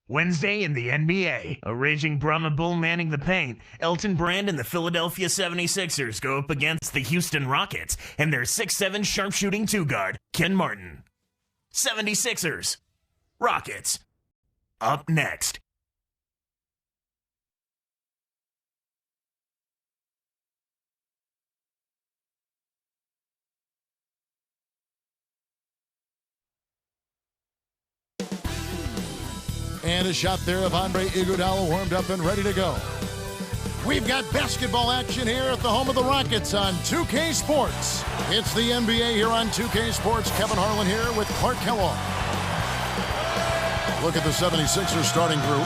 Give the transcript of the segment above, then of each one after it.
Wednesday in the NBA, a raging Brahma bull manning the paint, Elton Brand and the Philadelphia 76ers go up against the Houston Rockets and their 6'7 sharpshooting two-guard, Ken Martin. 76ers. Rockets. Up next. And a shot there of Andre Iguodala warmed up and ready to go. We've got basketball action here at the home of the Rockets on 2K Sports. It's the NBA here on 2K Sports. Kevin Harlan here with Clark Kellogg. Look at the 76ers starting group.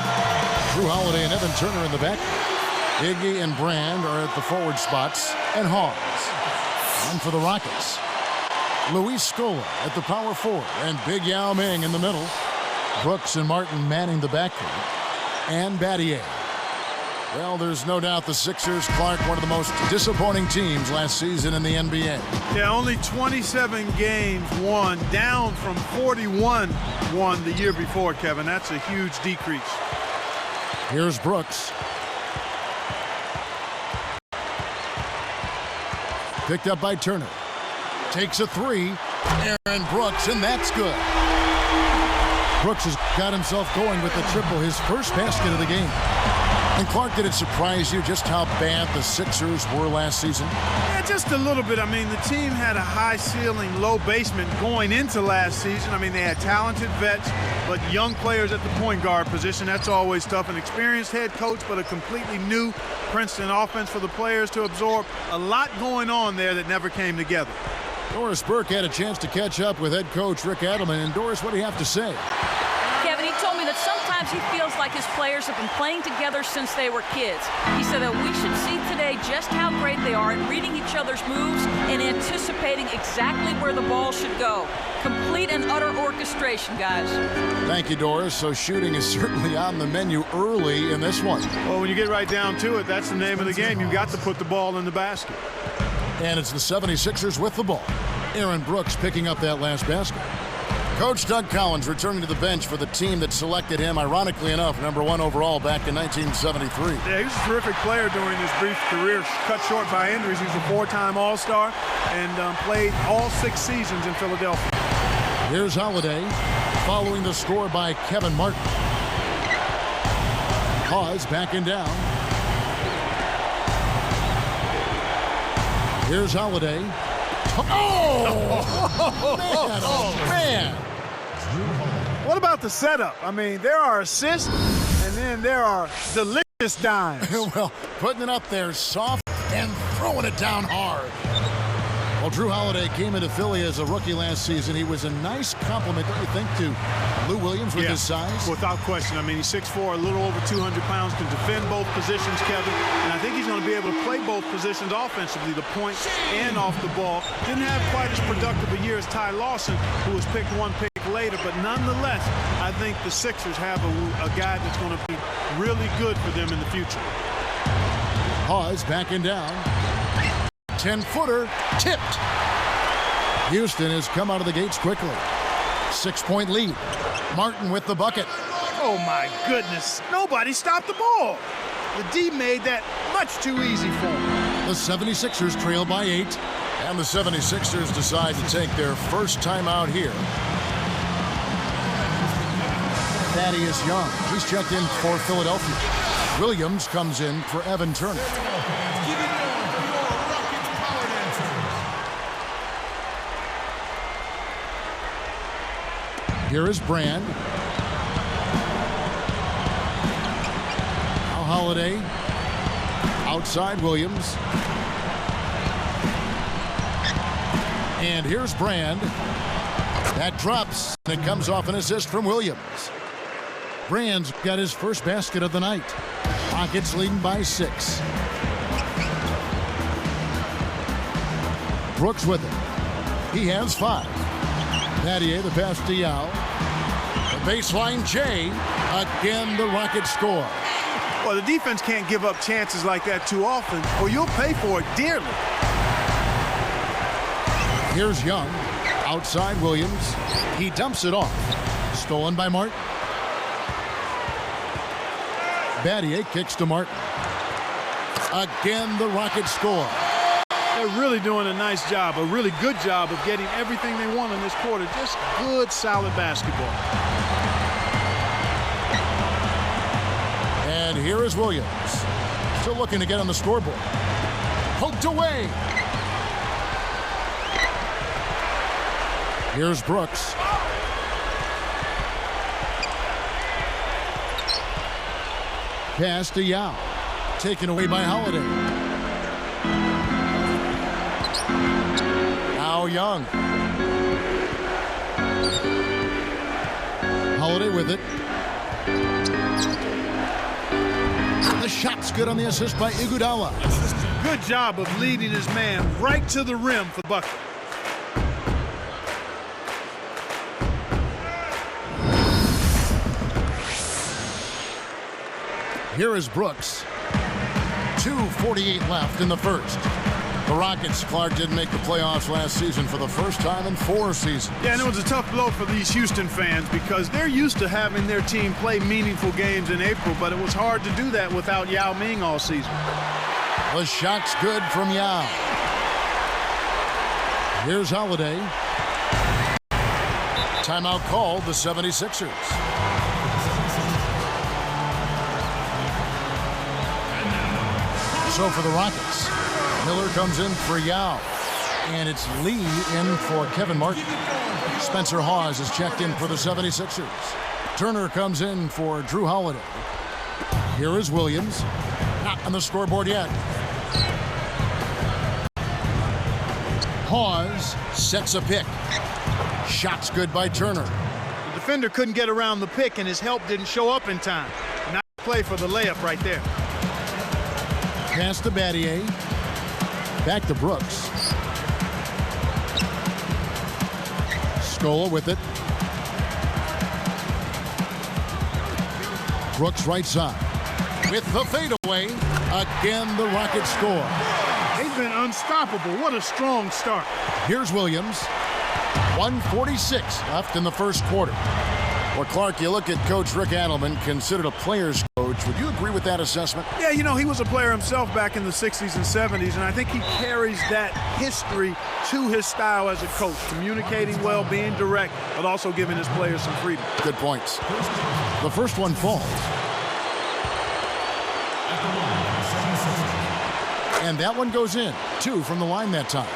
Drew Holiday and Evan Turner in the back. Iggy and Brand are at the forward spots. And Hawes. And for the Rockets, Luis Scola at the power forward. And Big Yao Ming in the middle. Brooks and Martin manning the backcourt. And Battier. Well, there's no doubt the Sixers, Clark, one of the most disappointing teams last season in the NBA. Yeah, only 27 games won, down from 41 won the year before, Kevin. That's a huge decrease. Here's Brooks. Picked up by Turner. Takes a three. Aaron Brooks, and that's good. Brooks has got himself going with the triple, his first basket of the game. And Clark, did it surprise you just how bad the Sixers were last season? Yeah, just a little bit. I mean, the team had a high ceiling, low basement going into last season. I mean, they had talented vets, but young players at the point guard position. That's always tough. An experienced head coach, but a completely new Princeton offense for the players to absorb. A lot going on there that never came together. Doris Burke had a chance to catch up with head coach Rick Adelman. And Doris, what do you have to say? Kevin, he told me that sometimes he feels like his players have been playing together since they were kids. He said that we should see today just how great they are in reading each other's moves and anticipating exactly where the ball should go. Complete and utter orchestration, guys. Thank you, Doris. So shooting is certainly on the menu early in this one. Well, when you get right down to it, that's the name of the game. You've got to put the ball in the basket. And it's the 76ers with the ball. Aaron Brooks picking up that last basket. Coach Doug Collins returning to the bench for the team that selected him, ironically enough, #1 overall back in 1973. Yeah, he was a terrific player during his brief career, cut short by injuries. He was a four-time All-Star and played all 6 seasons in Philadelphia. Here's Holiday, following the score by Kevin Martin. Hawes backing down. Here's Holiday. Oh, man. What about the setup? I mean, there are assists, and then there are delicious dimes. Well, putting it up there soft and throwing it down hard. Well, Drew Holiday came into Philly as a rookie last season. He was a nice compliment, don't you think, to Lou Williams with his size? Without question. I mean, he's 6'4", a little over 200 pounds, can defend both positions, Kevin. And I think he's going to be able to play both positions offensively, the point and off the ball. Didn't have quite as productive a year as Ty Lawson, who was picked 1 pick later. But nonetheless, I think the Sixers have a guy that's going to be really good for them in the future. Hawes backing down. 10-footer tipped. Houston has come out of the gates quickly. 6-point lead. Martin with the bucket. Oh, my goodness. Nobody stopped the ball. The D made that much too easy for him. The 76ers trail by 8. And the 76ers decide to take their first timeout here. Thaddeus Young. He's checked in for Philadelphia. Williams comes in for Evan Turner. Here is Brand. Now Holiday. Outside Williams. And here's Brand. That drops. And it comes off an assist from Williams. Brand's got his first basket of the night. Rockets leading by 6. Brooks with it. He has 5. Battier, the pass to Yao. The baseline J. Again, the Rockets score. Well, the defense can't give up chances like that too often, or you'll pay for it dearly. Here's Young. Outside Williams. He dumps it off. Stolen by Martin. Battier kicks to Martin. Again, the Rockets score. They're really doing a nice job, a really good job of getting everything they want in this quarter. Just good, solid basketball. And here is Williams. Still looking to get on the scoreboard. Poked away. Here's Brooks. Pass to Yao. Taken away by Holiday. Now Young. Holiday with it. The shot's good on the assist by Iguodala. Good job of leading his man right to the rim for the bucket. Here is Brooks. 2:48 left in the first. The Rockets, Clark, didn't make the playoffs last season for the first time in 4 seasons. Yeah, and it was a tough blow for these Houston fans because they're used to having their team play meaningful games in April, but it was hard to do that without Yao Ming all season. The shot's good from Yao. Here's Holiday. Timeout called the 76ers. So for the Rockets, Miller comes in for Yao. And it's Lee in for Kevin Martin. Spencer Hawes is checked in for the 76ers. Turner comes in for Drew Holiday. Here is Williams. Not on the scoreboard yet. Hawes sets a pick. Shot's good by Turner. The defender couldn't get around the pick, and his help didn't show up in time. Nice play for the layup right there. Pass to Battier. Back to Brooks. Scola with it. Brooks right side. With the fadeaway. Again, the Rockets score. They've been unstoppable. What a strong start. Here's Williams. 1:46 left in the first quarter. Well, Clark, you look at Coach Rick Adelman, considered a player's coach. Would you agree with that assessment? Yeah, you know, he was a player himself back in the 60s and 70s, and I think he carries that history to his style as a coach, communicating well, being direct, but also giving his players some freedom. Good points. The first one falls. And that one goes in. 2 from the line that time.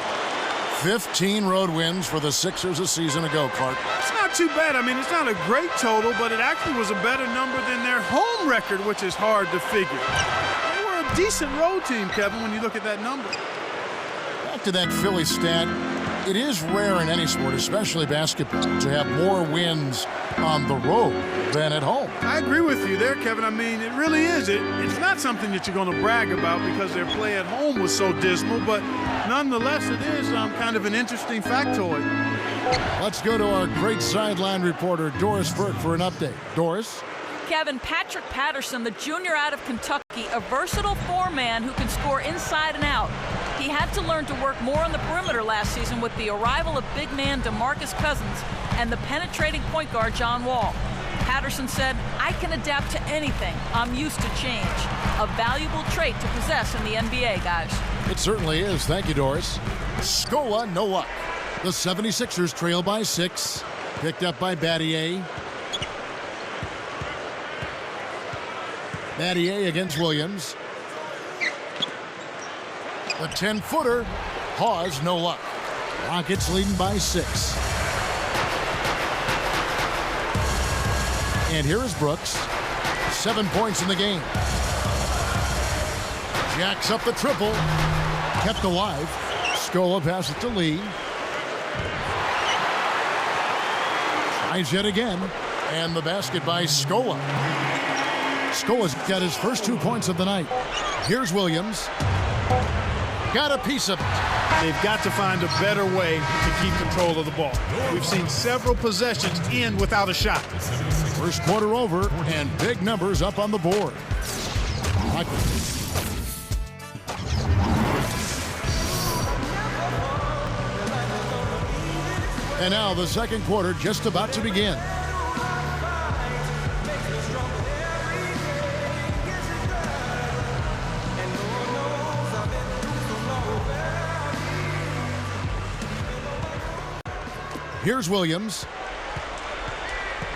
15 road wins for the Sixers a season ago, Clark. It's not too bad. I mean, it's not a great total, but it actually was a better number than their home record, which is hard to figure. They were a decent road team, Kevin, when you look at that number. Back to that Philly stat. It is rare in any sport, especially basketball, to have more wins on the road than at home. I agree with you there, Kevin. I mean, it really is. It's not something that you're going to brag about because their play at home was so dismal, but nonetheless, it is kind of an interesting factoid. Let's go to our great sideline reporter, Doris Burke, for an update. Doris? Kevin, Patrick Patterson, the junior out of Kentucky, a versatile four-man who can score inside and out. He had to learn to work more on the perimeter last season with the arrival of big man DeMarcus Cousins and the penetrating point guard John Wall. Patterson said, "I can adapt to anything. I'm used to change." A valuable trait to possess in the NBA, guys. It certainly is. Thank you, Doris. Scola, no luck. The 76ers trail by 6. Picked up by Battier. Battier against Williams. The 10-footer. Hawes, no luck. Rockets leading by 6. And here is Brooks. 7 points in the game. Jacks up the triple. Kept alive. Scola passes to Lee. Tries yet again. And the basket by Scola. Scola's got his first 2 points of the night. Here's Williams. Got a piece of it. They've got to find a better way to keep control of the ball. We've seen several possessions end without a shot. First quarter over, and big numbers up on the board. And now the second quarter just about to begin. Here's Williams.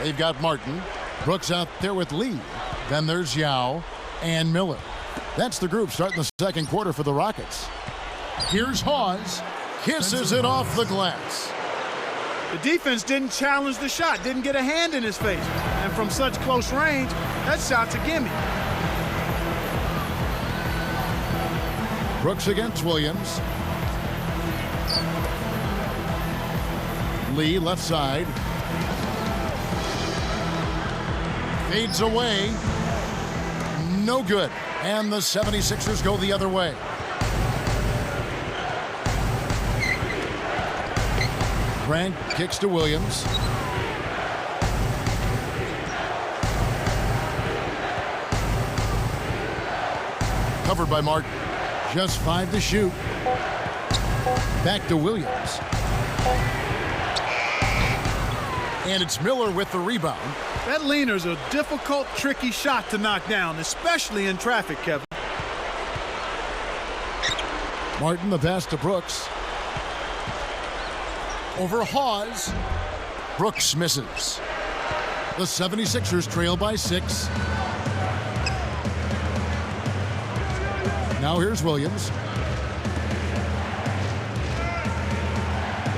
They've got Martin. Brooks out there with Lee. Then there's Yao and Miller. That's the group starting the second quarter for the Rockets. Here's Hawes. Kisses it off the glass. The defense didn't challenge the shot, didn't get a hand in his face. And from such close range, that shot's a gimme. Brooks against Williams. Lee left side. Fades away. No good. And the 76ers go the other way. Grant kicks to Williams. Covered by Martin. Just 5 to shoot. Back to Williams. And it's Miller with the rebound. That leaner's a difficult, tricky shot to knock down, especially in traffic, Kevin. Martin, the pass to Brooks. Over Hawes. Brooks misses. The 76ers trail by 6. Now here's Williams.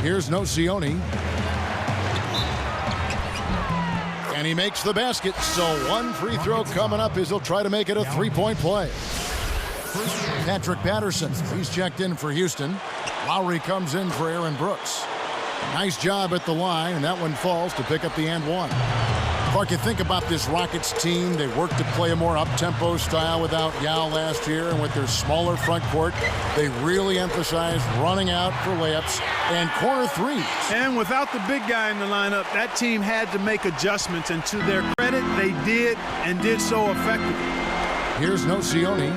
Here's Nocioni. And he makes the basket. So one free throw coming up as he'll try to make it a three-point play. Patrick Patterson, he's checked in for Houston. Lowry comes in for Aaron Brooks. Nice job at the line, and that one falls to pick up the and one. Clark, you think about this Rockets team. They worked to play a more up-tempo style without Yao last year, and with their smaller front court, they really emphasized running out for layups and corner threes. And without the big guy in the lineup, that team had to make adjustments, and to their credit, they did, and did so effectively. Here's Nocioni.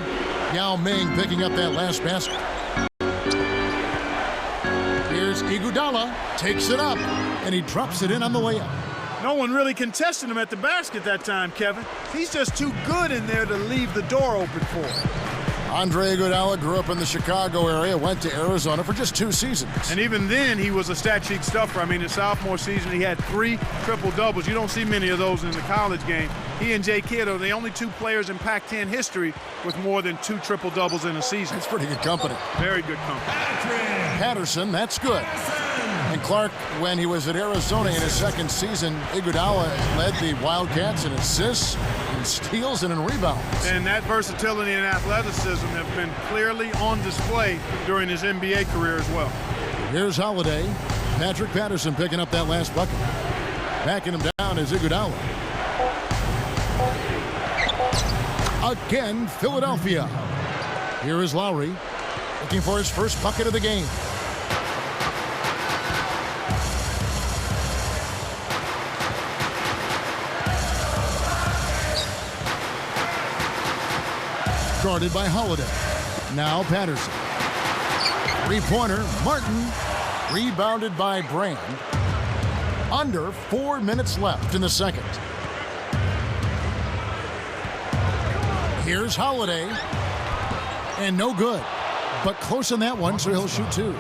Yao Ming picking up that last basket. Here's Iguodala, takes it up, and he drops it in on the layup. No one really contested him at the basket that time, Kevin. He's just too good in there to leave the door open for him. Andre Iguodala grew up in the Chicago area, went to Arizona for just 2 seasons. And even then, he was a stat sheet stuffer. I mean, his sophomore season, he had 3 triple-doubles. You don't see many of those in the college game. He and Jay Kidd are the only 2 players in Pac-10 history with more than 2 triple-doubles in a season. That's pretty good company. Very good company. Patterson, that's good. And Clark, when he was at Arizona in his second season, Iguodala led the Wildcats in assists, in steals, and in rebounds. And that versatility and athleticism have been clearly on display during his NBA career as well. Here's Holiday. Patrick Patterson picking up that last bucket. Backing him down is Iguodala. Again, Philadelphia. Here is Lowry, looking for his first bucket of the game. Guarded by Holiday. Now Patterson. Three-pointer, Martin. Rebounded by Brand. Under 4 minutes left in the second. Here's Holiday. And no good. But close on that one, so he'll shoot 2.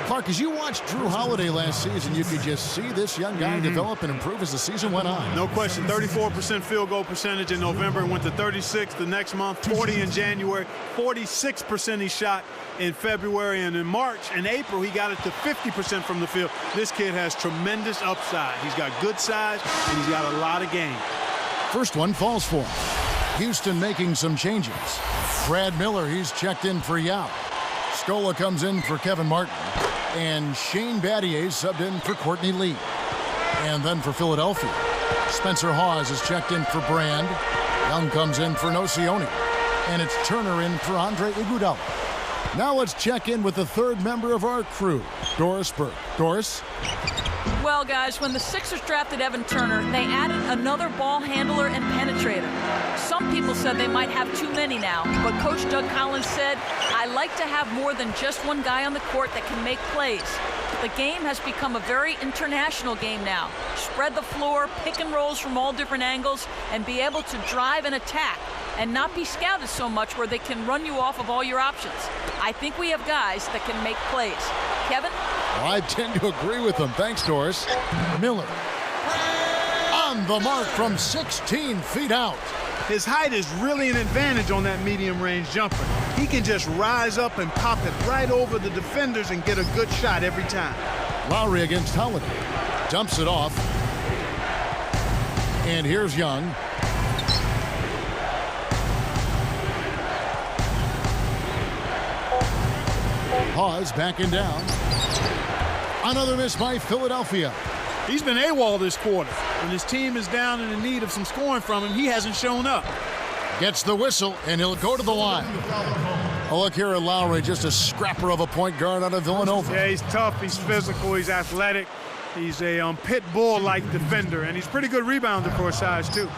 Clark, as you watched Drew Holiday last season, you could just see this young guy develop and improve as the season went on. No question. 34% field goal percentage in November and went to 36 the next month, 40 in January, 46% he shot in February, and in March and April he got it to 50% from the field. This kid has tremendous upside. He's got good size and he's got a lot of game. First one falls for him. Houston making some changes. Brad Miller, he's checked in for Yao. Scola comes in for Kevin Martin. And Shane Battier subbed in for Courtney Lee. And then for Philadelphia, Spencer Hawes is checked in for Brand. Young comes in for Nocioni. And it's Turner in for Andre Iguodala. Now let's check in with the third member of our crew, Doris Burke. Doris? Well, guys, when the Sixers drafted Evan Turner, they added another ball handler and penetrator. Some people said they might have too many now, but Coach Doug Collins said, I like to have more than just one guy on the court that can make plays. The game has become a very international game now. Spread the floor, pick and rolls from all different angles, and be able to drive and attack, and not be scouted so much where they can run you off of all your options. I think we have guys that can make plays. Kevin? Well, I tend to agree with them. Thanks, Doris. Miller on the mark from 16 feet out. His height is really an advantage on that medium-range jumper. He can just rise up and pop it right over the defenders and get a good shot every time. Lowry against Holiday. Dumps it off. And here's Young. Hawes backing down. Another miss by Philadelphia. He's been AWOL this quarter. When his team is down and in need of some scoring from him, he hasn't shown up. Gets the whistle, and he'll go to the line. Oh, look here at Lowry, just a scrapper of a point guard out of Villanova. Yeah, he's tough, he's physical, he's athletic. He's a pit bull-like defender, and he's pretty good rebounder for his size, too.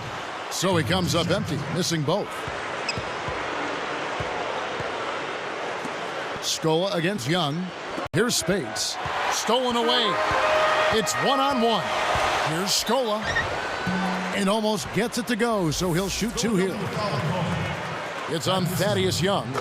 So he comes up empty, missing both. Scola against Young. Here's Spates. Stolen away. It's one-on-one. Here's Scola. And almost gets it to go, so he'll shoot two here. It's on Thaddeus Young.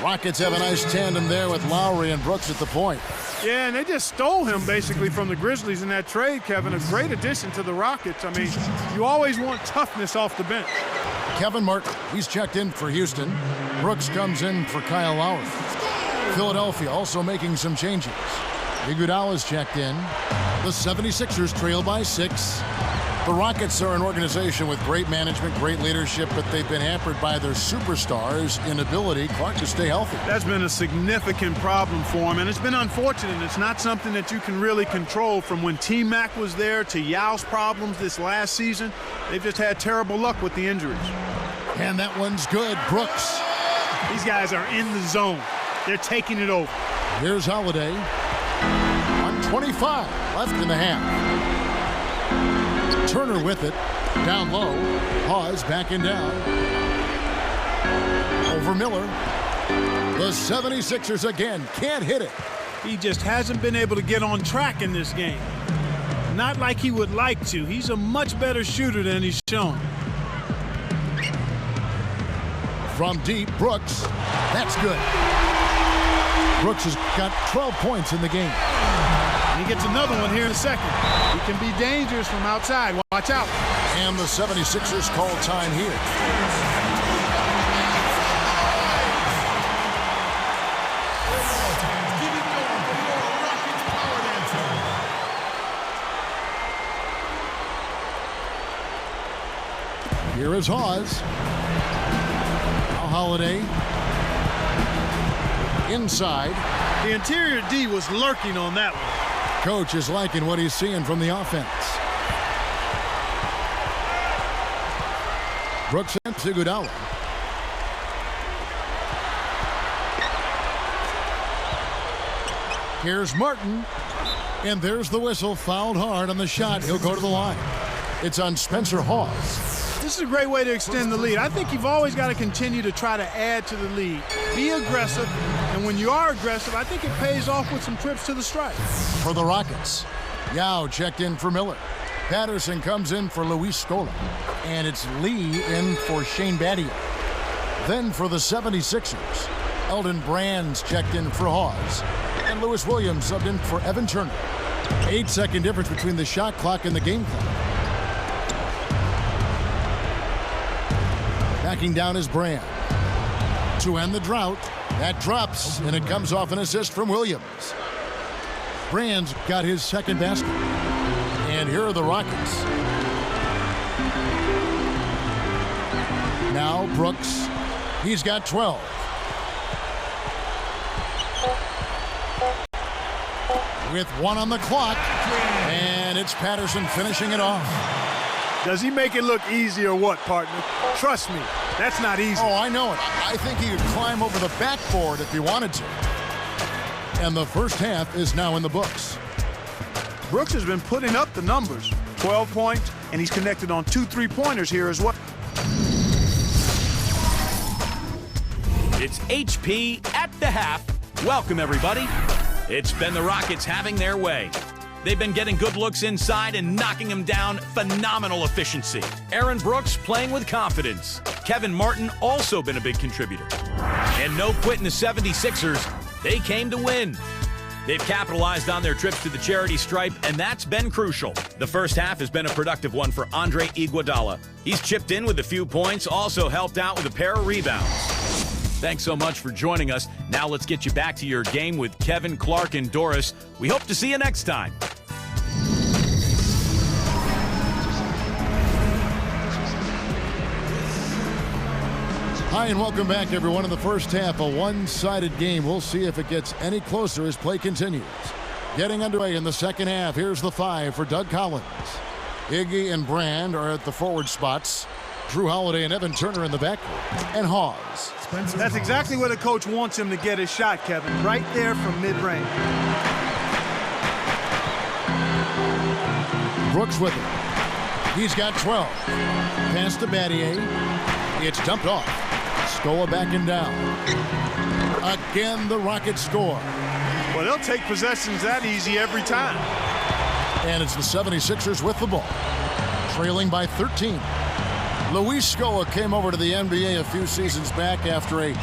Rockets have a nice tandem there with Lowry and Brooks at the point. Yeah, and they just stole him basically from the Grizzlies in that trade, Kevin. A great addition to the Rockets. I mean, you always want toughness off the bench. Kevin Martin, he's checked in for Houston. Brooks comes in for Kyle Lowry. Philadelphia also making some changes. Iguodala's checked in. The 76ers trail by 6. The Rockets are an organization with great management, great leadership, but they've been hampered by their superstars' inability, Clark, to stay healthy. That's been a significant problem for him, and it's been unfortunate. It's not something that you can really control. From when T-Mac was there to Yao's problems this last season, they've just had terrible luck with the injuries. And that one's good. Brooks. These guys are in the zone. They're taking it over. Here's Holiday. 1:25 left in the half. Turner with it. Down low. Hawes backing down. Over Miller. The 76ers again can't hit it. He just hasn't been able to get on track in this game. Not like he would like to. He's a much better shooter than he's shown. From deep, Brooks. That's good. Brooks has got 12 points in the game. He gets another one here in a second. He can be dangerous from outside. Watch out. And the 76ers call time here. Here is Hawes. Now Holiday. Inside. The interior D was lurking on that one. Coach is liking what he's seeing from the offense. Brooks and Iguodala. Here's Martin. And there's the whistle. Fouled hard on the shot. He'll go to the line. It's on Spencer Hawes. This is a great way to extend the lead. I think you've always got to continue to try to add to the lead. Be aggressive, and when you are aggressive, I think it pays off with some trips to the stripe. For the Rockets, Yao checked in for Miller. Patterson comes in for Luis Scola. And it's Lee in for Shane Battier. Then for the 76ers, Eldon Brand's checked in for Hawes. And Lewis Williams subbed in for Evan Turner. 8-second difference between the shot clock and the game clock. Backing down is Brand. To end the drought, that drops, and it comes off an assist from Williams. Brand's got his second basket. And here are the Rockets. Now Brooks. He's got 12. With 1 on the clock. And it's Patterson finishing it off. Does he make it look easy or what, partner? Trust me, that's not easy. Oh, I know it. I think he could climb over the backboard if he wanted to. And the first half is now in the books. Brooks has been putting up the numbers. 12 points, and he's connected on 2 3-pointers here as well. It's HP at the half. Welcome, everybody. It's been the Rockets having their way. They've been getting good looks inside and knocking them down. Phenomenal efficiency. Aaron Brooks playing with confidence. Kevin Martin also been a big contributor. And no quit in the 76ers. They came to win. They've capitalized on their trips to the charity stripe, and that's been crucial. The first half has been a productive one for Andre Iguodala. He's chipped in with a few points, also helped out with a pair of rebounds. Thanks so much for joining us. Now let's get you back to your game with Kevin, Clark, and Doris. We hope to see you next time. Hi, and welcome back, everyone. In the first half, a one-sided game. We'll see if it gets any closer as play continues. Getting underway in the second half. Here's the 5 for Doug Collins. Iggy and Brand are at the forward spots. Drew Holiday and Evan Turner in the backcourt. And Hawes. That's exactly where the coach wants him to get his shot, Kevin. Right there from mid-range. Brooks with it. He's got 12. Pass to Battier. It's dumped off. Scola backing down. Again, the Rockets score. Well, they'll take possessions that easy every time. And it's the 76ers with the ball. Trailing by 13. Luis Scola came over to the NBA a few seasons back after a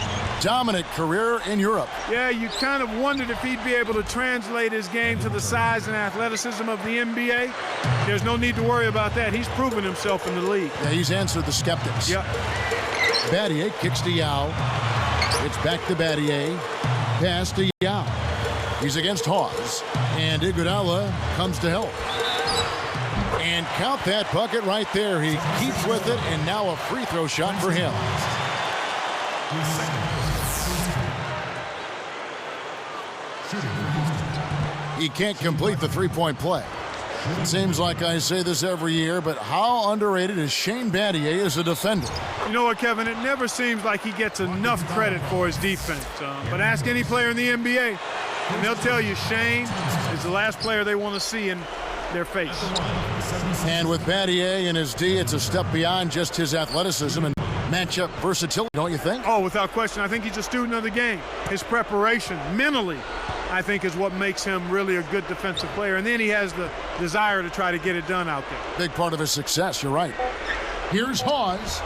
dominant career in Europe. Yeah, you kind of wondered if he'd be able to translate his game to the size and athleticism of the NBA. There's no need to worry about that. He's proven himself in the league. Yeah, he's answered the skeptics. Yep. Battier kicks to Yao. It's back to Battier. Pass to Yao. He's against Hawes. And Iguodala comes to help. And count that bucket right there. He keeps with it, and now a free throw shot for him. He can't complete the three-point play. It seems like I say this every year, but how underrated is Shane Battier as a defender? You know what, Kevin? It never seems like he gets enough credit for his defense. But ask any player in the NBA, and they'll tell you Shane is the last player they want to see in their face. And with Battier and his D, it's a step beyond just his athleticism and matchup versatility, don't you think? Oh, without question. I think he's a student of the game. His preparation mentally, I think, is what makes him really a good defensive player. And then he has the desire to try to get it done out there. Big part of his success, you're right. Here's Hawes.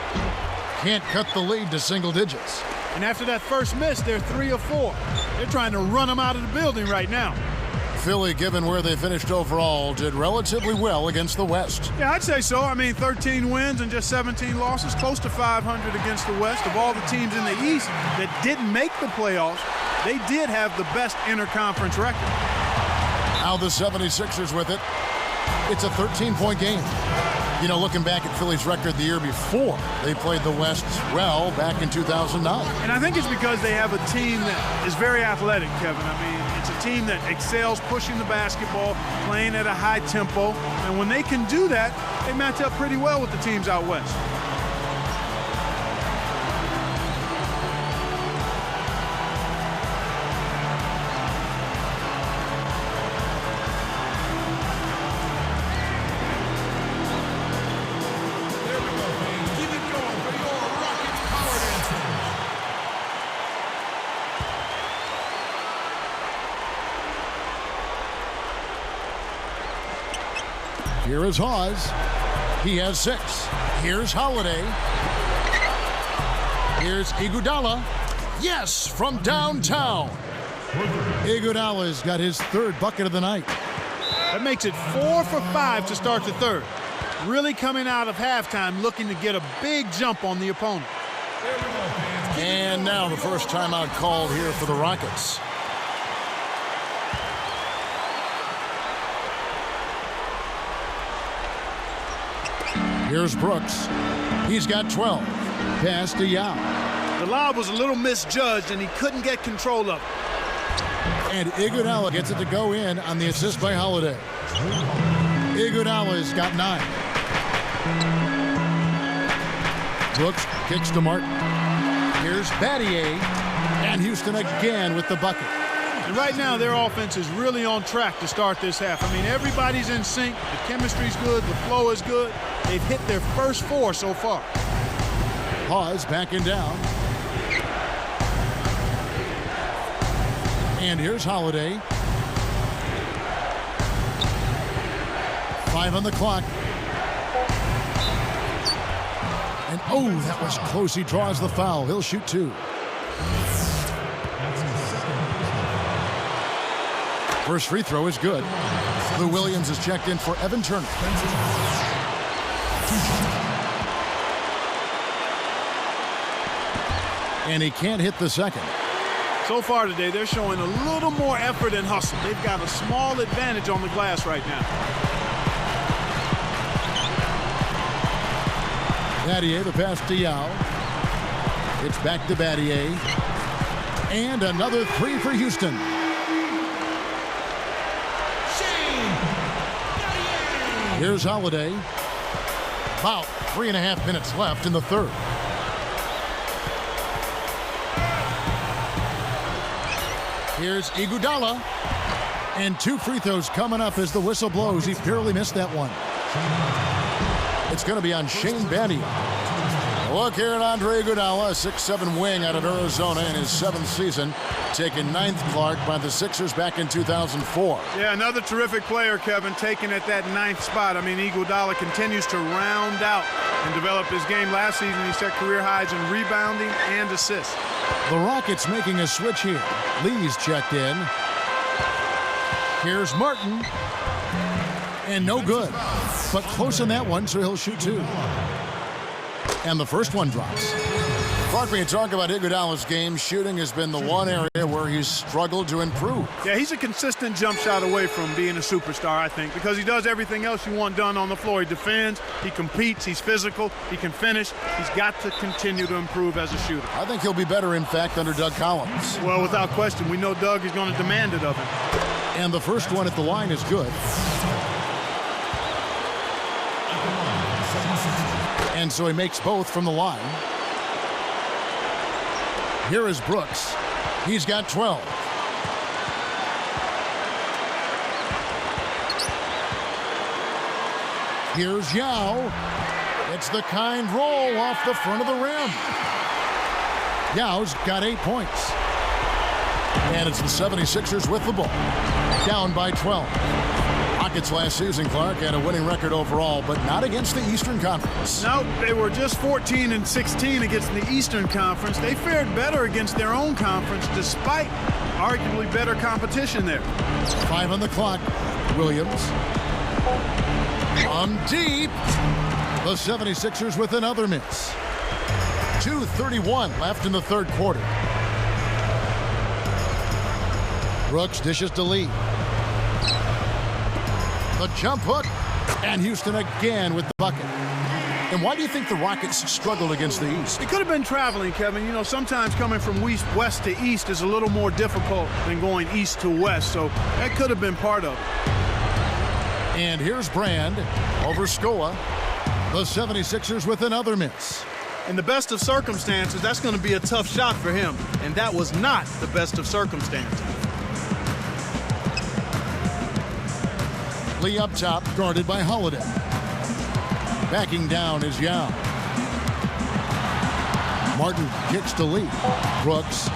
Can't cut the lead to single digits. And after that first miss, they're 3 of 4. They're trying to run him out of the building right now. Philly, given where they finished overall, did relatively well against the West. Yeah, I'd say so. I mean, 13 wins and just 17 losses, close to 500 against the West. Of all the teams in the East that didn't make the playoffs, they did have the best interconference record. Now the 76ers with it. It's a 13-point game. You know, looking back at Philly's record the year before, they played the West well back in 2009. And I think it's because they have a team that is very athletic, Kevin. I mean, it's a team that excels pushing the basketball, playing at a high tempo. And when they can do that, they match up pretty well with the teams out West. Here is Hawes. He has 6. Here's Holiday. Here's Iguodala. Yes, from downtown. Iguodala's got his 3rd bucket of the night. That makes it 4 for 5 to start the 3rd. Really coming out of halftime looking to get a big jump on the opponent. And now the first timeout called here for the Rockets. Here's Brooks. He's got 12. Pass to Yao. The lob was a little misjudged, and he couldn't get control of it. And Iguodala gets it to go in on the assist by Holiday. Iguodala's got 9. Brooks kicks to Martin. Here's Battier. And Houston again with the bucket. And right now, their offense is really on track to start this half. I mean, everybody's in sync. The chemistry's good. The flow is good. They've hit their first 4 so far. Hawes backing down. And here's Holiday. 5 on the clock. And oh, that was close. He draws the foul. He'll shoot 2. First free throw is good. Lou Williams is checked in for Evan Turner. And he can't hit the second. So far today, they're showing a little more effort and hustle. They've got a small advantage on the glass right now. Battier, the pass to Yao. It's back to Battier. And another three for Houston. Here's Holiday. About 3.5 minutes left in the third. Here's Iguodala. And two free throws coming up as the whistle blows. He barely missed that one. It's going to be on Shane Battier. Look here at Andre Iguodala, a 6'7" wing out of Arizona in his 7th season. Taken 9th, Clark, by the Sixers back in 2004. Yeah, another terrific player, Kevin, taken at that 9th spot. I mean, Iguodala continues to round out and develop his game. Last season, he set career highs in rebounding and assists. The Rockets making a switch here. Lee's checked in. Here's Martin. And no good. But close on that one, so he'll shoot two. And the first one drops. Clark, when you talk about Iguodala's game, shooting has been the one area where he's struggled to improve. Yeah, he's a consistent jump shot away from being a superstar, I think, because he does everything else you want done on the floor. He defends, he competes, he's physical, he can finish. He's got to continue to improve as a shooter. I think he'll be better, in fact, under Doug Collins. Well, without question, we know Doug is going to demand it of him. And the first one at the line is good. And so he makes both from the line. Here is Brooks. He's got 12. Here's Yao. It's the kind roll off the front of the rim. Yao's got 8 points. And it's the 76ers with the ball. Down by 12. Rockets last season, Clark, had a winning record overall, but not against the Eastern Conference. No, they were just 14-16 against the Eastern Conference. They fared better against their own conference, despite arguably better competition there. 5 on the clock. Williams. From deep. The 76ers with another miss. 2:31 left in the third quarter. Brooks dishes to Lee. The jump hook, and Houston again with the bucket. And why do you think the Rockets struggled against the East? It could have been traveling, Kevin. You know, sometimes coming from west to east is a little more difficult than going east to west, so that could have been part of it. And here's Brand over Scola. The 76ers with another miss. In the best of circumstances, that's going to be a tough shot for him, and that was not the best of circumstances. Lee up top, guarded by Holiday. Backing down is Yao. Martin kicks to Lee. Brooks.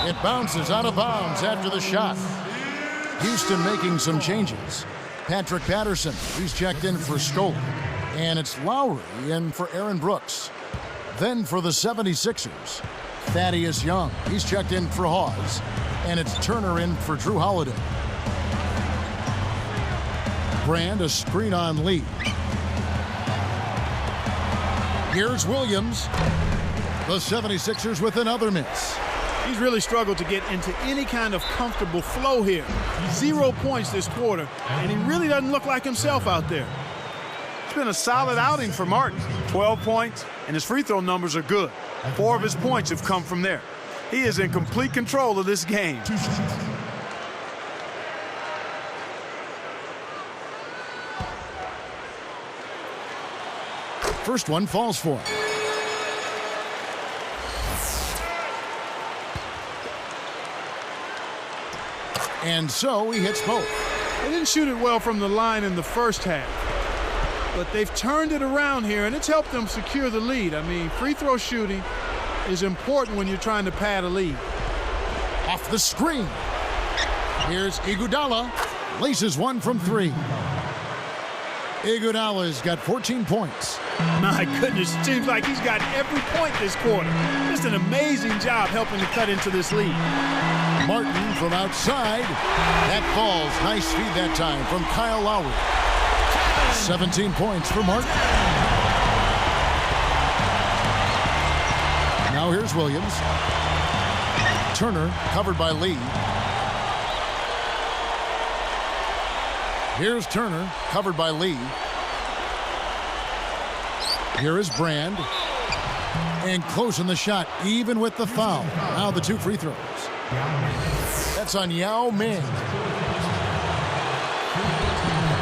It bounces out of bounds after the shot. Houston making some changes. Patrick Patterson, he's checked in for Scola. And it's Lowry in for Aaron Brooks. Then for the 76ers, Thaddeus Young, he's checked in for Hawes. And it's Turner in for Drew Holiday. Brand a screen on Lee. Here's Williams. The 76ers with another miss. He's really struggled to get into any kind of comfortable flow here. 0 points this quarter, and he really doesn't look like himself out there. It's been a solid outing for Martin. 12 points, and his free throw numbers are good. 4 of his points have come from there. He is in complete control of this game. First one falls for him. And so he hits both. They didn't shoot it well from the line in the first half, but they've turned it around here, and it's helped them secure the lead. I mean, free throw shooting is important when you're trying to pad a lead. Off the screen. Here's Iguodala. Laces one from 3. Iguodala's got 14 points. My goodness, it seems like he's got every point this quarter. Just an amazing job helping to cut into this lead. Martin from outside. That falls. Nice feed that time from Kyle Lowry. 17 points for Martin. Now here's Williams. Turner covered by Lee. Here's Turner covered by Lee. Here is Brand. And closing the shot, even with the foul. Now the 2 free throws. That's on Yao Ming.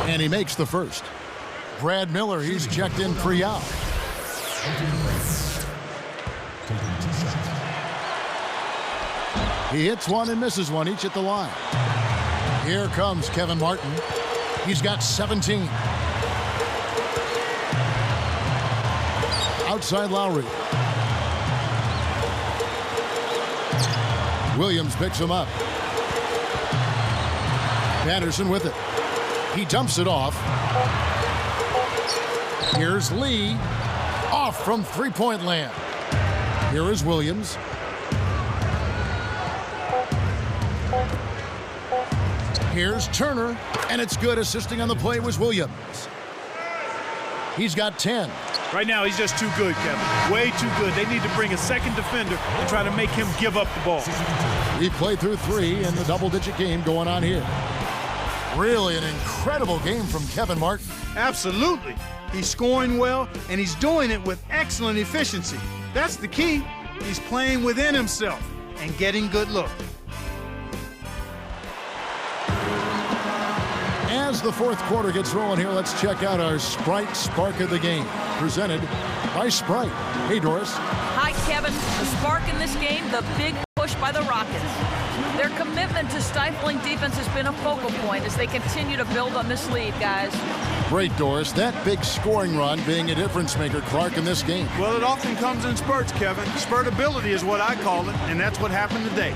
And he makes the first. Brad Miller, he's checked in for Yao. He hits one and misses one, each at the line. Here comes Kevin Martin. He's got 17. Outside Lowry. Williams picks him up. Patterson with it. He dumps it off. Here's Lee. Off from three-point land. Here is Williams. Here's Turner, and it's good. Assisting on the play was Williams. He's got 10. Right now, he's just too good, Kevin. Way too good. They need to bring a second defender and try to make him give up the ball. He played through 3 in the double-digit game going on here. Really an incredible game from Kevin Martin. Absolutely. He's scoring well, and he's doing it with excellent efficiency. That's the key. He's playing within himself and getting good looks. As the fourth quarter gets rolling here, let's check out our Sprite Spark of the Game, presented by Sprite. Hey, Doris. Hi, Kevin. The spark in this game, the big push by the Rockets. Their commitment to stifling defense has been a focal point as they continue to build on this lead, guys. Great, Doris. That big scoring run being a difference maker, Clark, in this game. Well, it often comes in spurts, Kevin. Spurtability is what I call it, and that's what happened today.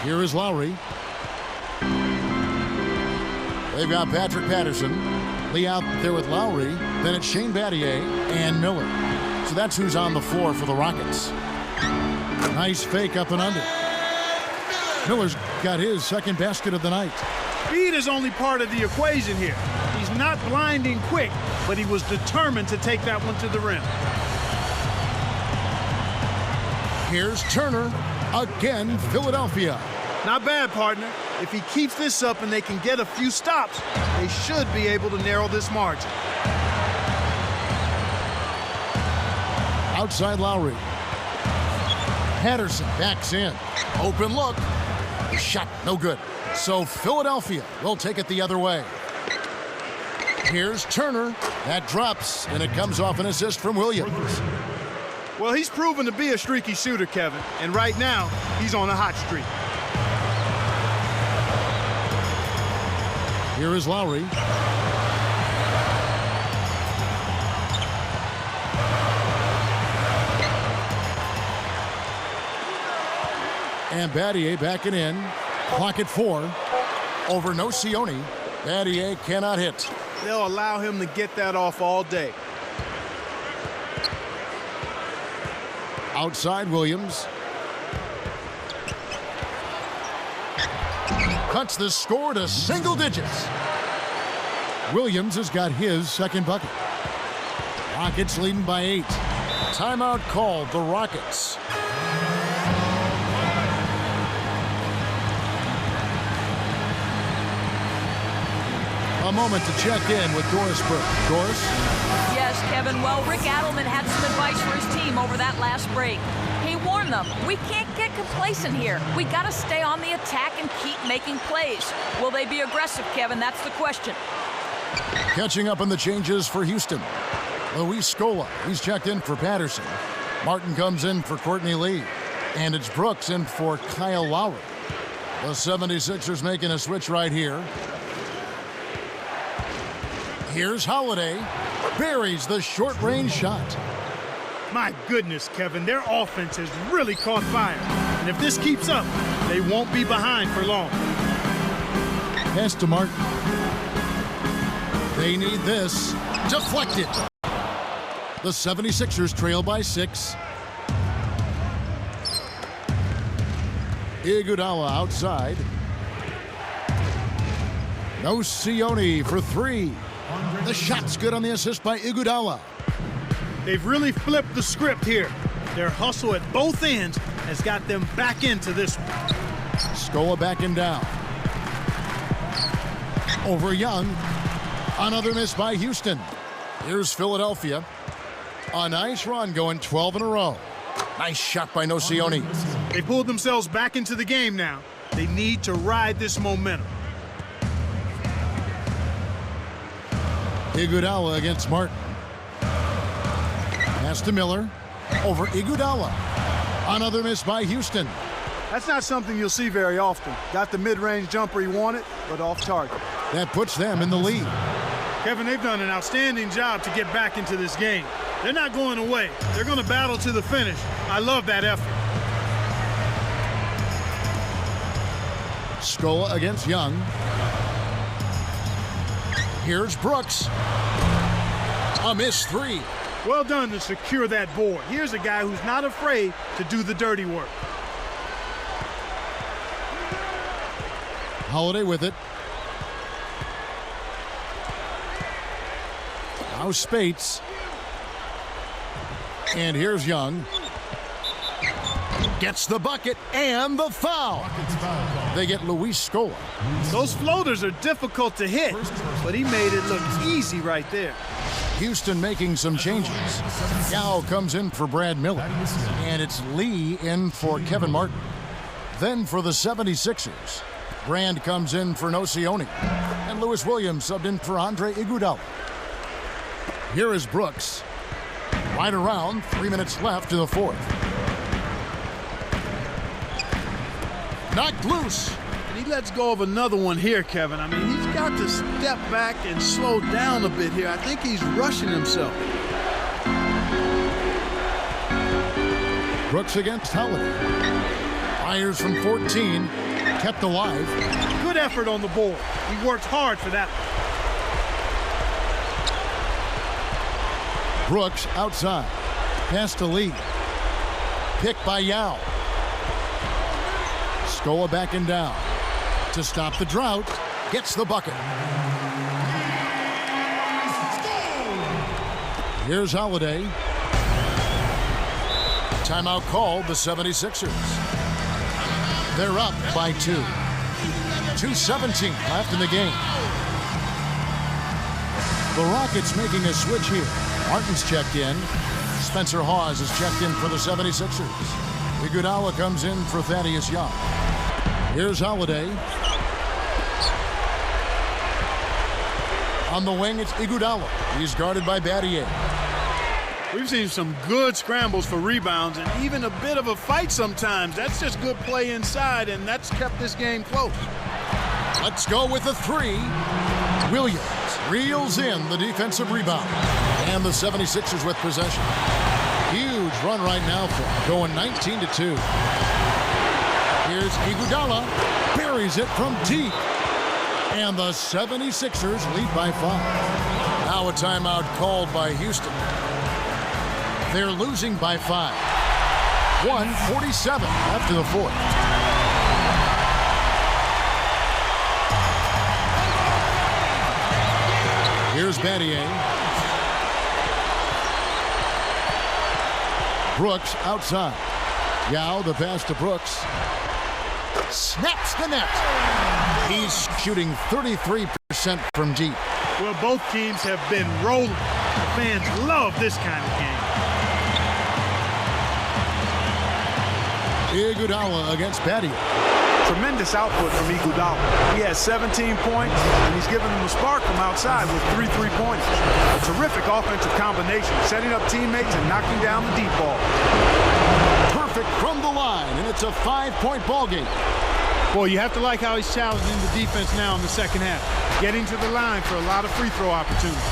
Here is Lowry. They've got Patrick Patterson. Lee out there with Lowry. Then it's Shane Battier and Miller. So that's who's on the floor for the Rockets. Nice fake up and under. Miller's got his second basket of the night. Speed is only part of the equation here. He's not blinding quick, but he was determined to take that one to the rim. Here's Turner. Again, Philadelphia. Not bad, partner. If he keeps this up and they can get a few stops, they should be able to narrow this margin. Outside Lowry. Patterson backs in. Open look. Shot no good. So Philadelphia will take it the other way. Here's Turner. That drops, and it comes off an assist from Williams. Well, he's proven to be a streaky shooter, Kevin, and right now, he's on a hot streak. Here is Lowry. And Battier backing in. Clock at 4. Over Nocioni. Battier cannot hit. They'll allow him to get that off all day. Outside Williams. Cuts the score to single digits. Williams has got his second bucket. Rockets leading by 8. Timeout called, the Rockets. A moment to check in with Doris Burke. Doris? Yes, Kevin. Well, Rick Adelman had some advice for his team over that last break. He warned them, we can't get complacent here. We got to stay on the attack and keep making plays. Will they be aggressive, Kevin? That's the question. Catching up on the changes for Houston. Luis Scola, he's checked in for Patterson. Martin comes in for Courtney Lee. And it's Brooks in for Kyle Lowry. The 76ers making a switch right here. Here's Holiday. Buries the short-range shot. My goodness, Kevin, their offense has really caught fire. And if this keeps up, they won't be behind for long. Pass to Martin. They need this. Deflected. The 76ers trail by 6. Iguodala outside. Nocioni for 3. The shot's good on the assist by Iguodala. They've really flipped the script here. Their hustle at both ends has got them back into this one. Scola backing down. Over Young. Another miss by Houston. Here's Philadelphia. A nice run, going 12 in a row. Nice shot by Nocioni. They pulled themselves back into the game now. They need to ride this momentum. Iguodala against Martin. Pass to Miller. Over Iguodala. Another miss by Houston. That's not something you'll see very often. Got the mid-range jumper he wanted, but off target. That puts them in the lead. Kevin, they've done an outstanding job to get back into this game. They're not going away. They're going to battle to the finish. I love that effort. Scola against Young. Here's Brooks. A missed 3. Well done to secure that board. Here's a guy who's not afraid to do the dirty work. Holiday with it. Now Spates. And here's Young. Gets the bucket and the foul. They get Luis Scola. Those floaters are difficult to hit, but he made it look easy right there. Houston making some changes. Yao comes in for Brad Miller. And it's Lee in for Kevin Martin. Then for the 76ers, Brand comes in for Nocioni. And Lewis Williams subbed in for Andre Iguodala. Here is Brooks. Right around, 3 minutes left in the fourth. Knocked loose. And he lets go of another one here, Kevin. I mean, he's got to step back and slow down a bit here. I think he's rushing himself. Brooks against Holiday. Fires from 14. Kept alive. Good effort on the board. He worked hard for that. Brooks outside. Pass to Lee. Picked by Yao. Scola backing down. To stop the drought. Gets the bucket. Here's Holiday. Timeout called the 76ers. They're up by 2. 2:17 left in the game. The Rockets making a switch here. Martin's checked in. Spencer Hawes is checked in for the 76ers. Iguodala comes in for Thaddeus Young. Here's Holiday. On the wing, it's Iguodala. He's guarded by Battier. We've seen some good scrambles for rebounds and even a bit of a fight sometimes. That's just good play inside, and that's kept this game close. Let's go with a 3. Williams reels in the defensive rebound. And the 76ers with possession. Huge run right now for him, going 19-2. Here's Iguodala. Buries it from deep. And the 76ers lead by 5. Now a timeout called by Houston. They're losing by 5. 1:47 after the fourth. Here's Battier. Brooks outside. Yao, the pass to Brooks. Snaps the net. He's shooting 33% from deep. Well, both teams have been rolling. The fans love this kind of game. Iguodala against Battier. Tremendous output from Iguodala. He has 17 points, and he's given them a spark from outside with 3 3-pointers. A terrific offensive combination, setting up teammates and knocking down the deep ball. Perfect from the line, and it's a 5-point ball game. Boy, you have to like how he's challenging the defense now in the second half. getting to the line for a lot of free throw opportunities.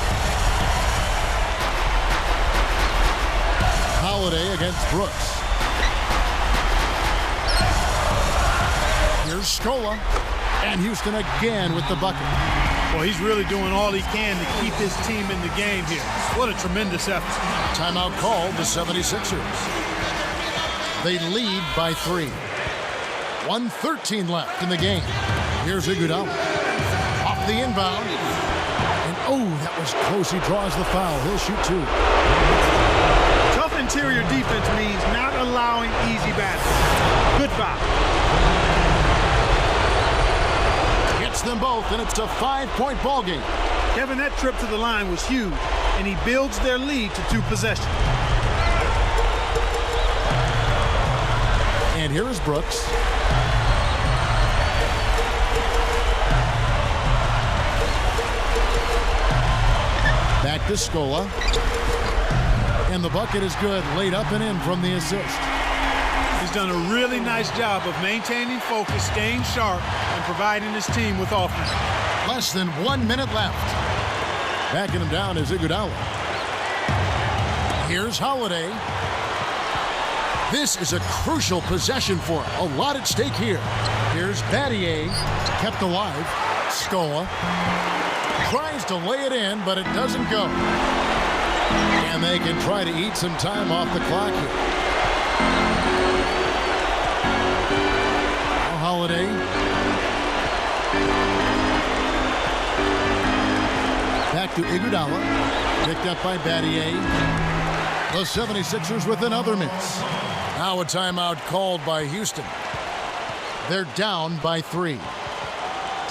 Holiday against Brooks. Here's Scola. And Houston again with the bucket. Well, he's really doing all he can to keep his team in the game here. What a tremendous effort. Timeout called the 76ers. They lead by 3. 1:13 left in the game. Here's Iguodala. Off the inbound. And oh, that was close. He draws the foul. He'll shoot 2. Tough interior defense means not allowing easy baskets. Good foul. Hits them both, and it's a 5-point ball game. Kevin, that trip to the line was huge, and he builds their lead to 2 possessions. And here is Brooks. Back to Scola. And the bucket is good. Laid up and in from the assist. He's done a really nice job of maintaining focus, staying sharp, and providing his team with offense. Less than 1 minute left. Backing him down is Iguodala. Here's Holiday. This is a crucial possession for him. A lot at stake here. Here's Battier. Kept alive. Scola. Tries to lay it in, but it doesn't go. And they can try to eat some time off the clock here. Holiday. Back to Iguodala. Picked up by Battier. The 76ers with another miss. Now a timeout called by Houston. They're down by 3.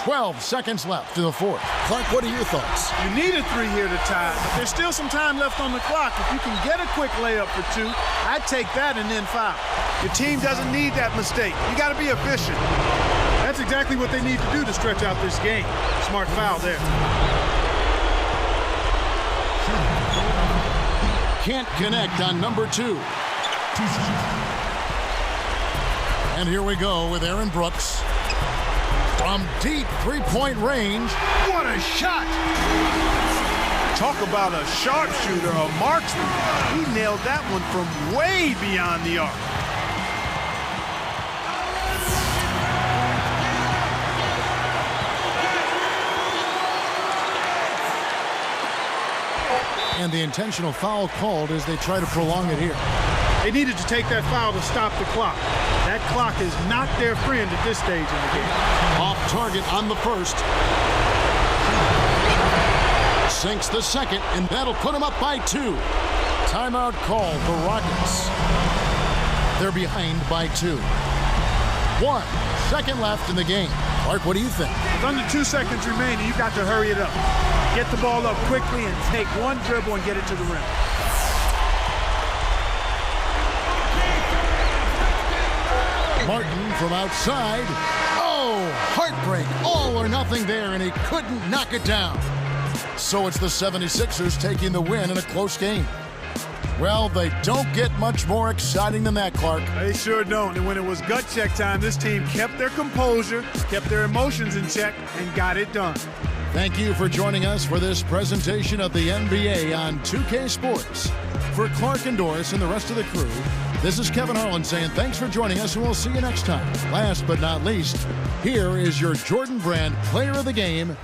12 seconds left in the fourth. Clark, what are your thoughts? You need a 3 here to tie, but there's still some time left on the clock. If you can get a quick layup for 2, I'd take that and then foul. Your team doesn't need that mistake. You got to be efficient. That's exactly what they need to do to stretch out this game. Smart foul there. Can't connect on number 2. And here we go with Aaron Brooks. From deep three-point range. What a shot! Talk about a sharpshooter, a marksman. He nailed that one from way beyond the arc. And the intentional foul called as they try to prolong it here. They needed to take that foul to stop the clock. That clock is not their friend at this stage in the game. Off target on the first. Sinks the second, and that'll put them up by 2. Timeout called the Rockets. They're behind by 2. 1 second left in the game. Clark, what do you think? With under 2 seconds remaining, you've got to hurry it up. Get the ball up quickly and take one dribble and get it to the rim. Martin from outside. Oh, heartbreak. All or nothing there, and he couldn't knock it down. So it's the 76ers taking the win in a close game. Well, they don't get much more exciting than that, Clark. They sure don't. And when it was gut check time, this team kept their composure, kept their emotions in check, and got it done. Thank you for joining us for this presentation of the NBA on 2K Sports. For Clark and Doris and the rest of the crew, this is Kevin Harlan saying thanks for joining us, and we'll see you next time. Last but not least, here is your Jordan Brand Player of the Game,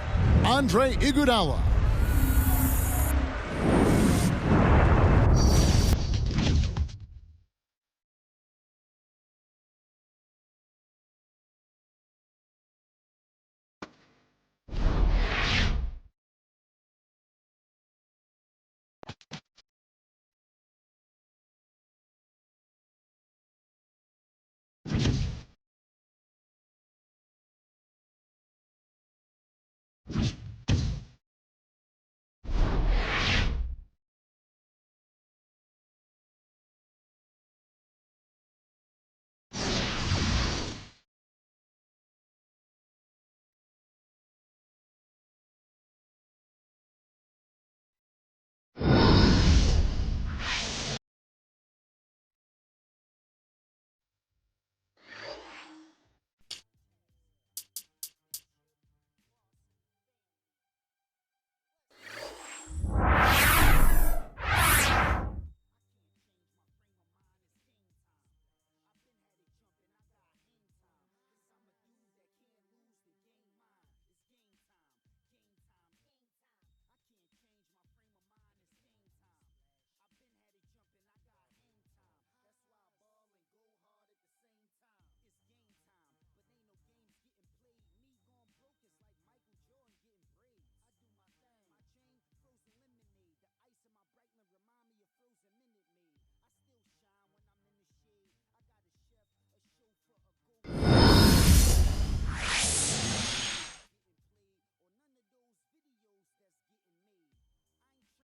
Andre Iguodala.